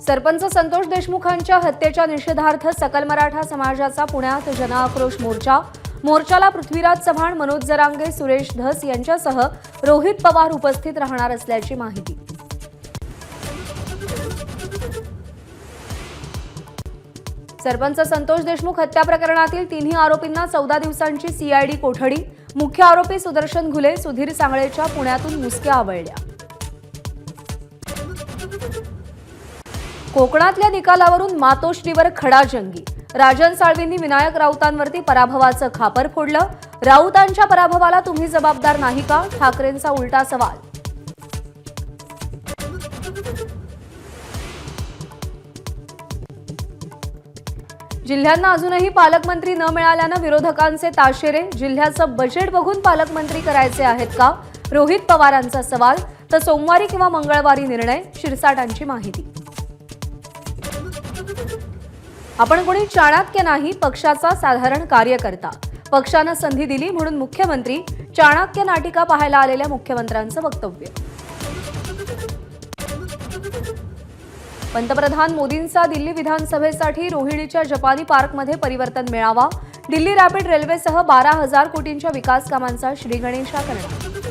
सरपंच संतोष देशमुखांच्या हत्येच्या निषेधार्थ सकल मराठा समाजाचा पुण्यात जनआक्रोश मोर्चा। मोर्चाला पृथ्वीराज चव्हाण, मनोज जरांगे, सुरेश धस यांच्यासह रोहित पवार उपस्थित राहणार असल्याची माहिती। सरपंच संतोष देशमुख हत्या प्रकरणातील तिन्ही आरोपींना 14 दिवसांची सीआयडी कोठडी। मुख्य आरोपी सुदर्शन घुले, सुधीर सांगळेच्या पुण्यातून मुसक्या आवळल्या। कोकणातल्या निकालावरून मातोश्रीवर खडाजंगी। राजन साळवींनी विनायक राऊतांवरती पराभवाचं खापर फोडलं। राऊतांच्या पराभवाला तुम्ही जबाबदार नाही का? ठाकरेंचा उलटा सवाल। जिल्ह्यांना अजूनही पालकमंत्री न मिळाल्यानं विरोधकांचे ताशेरे। जिल्ह्याचं बजेट बघून पालकमंत्री करायचे आहेत का? रोहित पवारांचा सवाल। तर सोमवारी किंवा मंगळवारी निर्णय, शिरसाटांची माहिती। आपण कोणी चाणक्य नाही, पक्षाचा साधारण कार्यकर्ता। पक्षानं संधी दिली म्हणून मुख्यमंत्री। चाणक्य नाटिका पाहायला आलेल्या मुख्यमंत्र्यांचं वक्तव्य। पंतप्रधान मोदींचा दिल्ली विधानसभेसाठी रोहिणीच्या जपानी पार्कमध्ये परिवर्तन मेळावा। दिल्ली रॅपिड रेल्वेसह 12,000 कोटींच्या विकास कामांचा श्रीगणेशा करणार।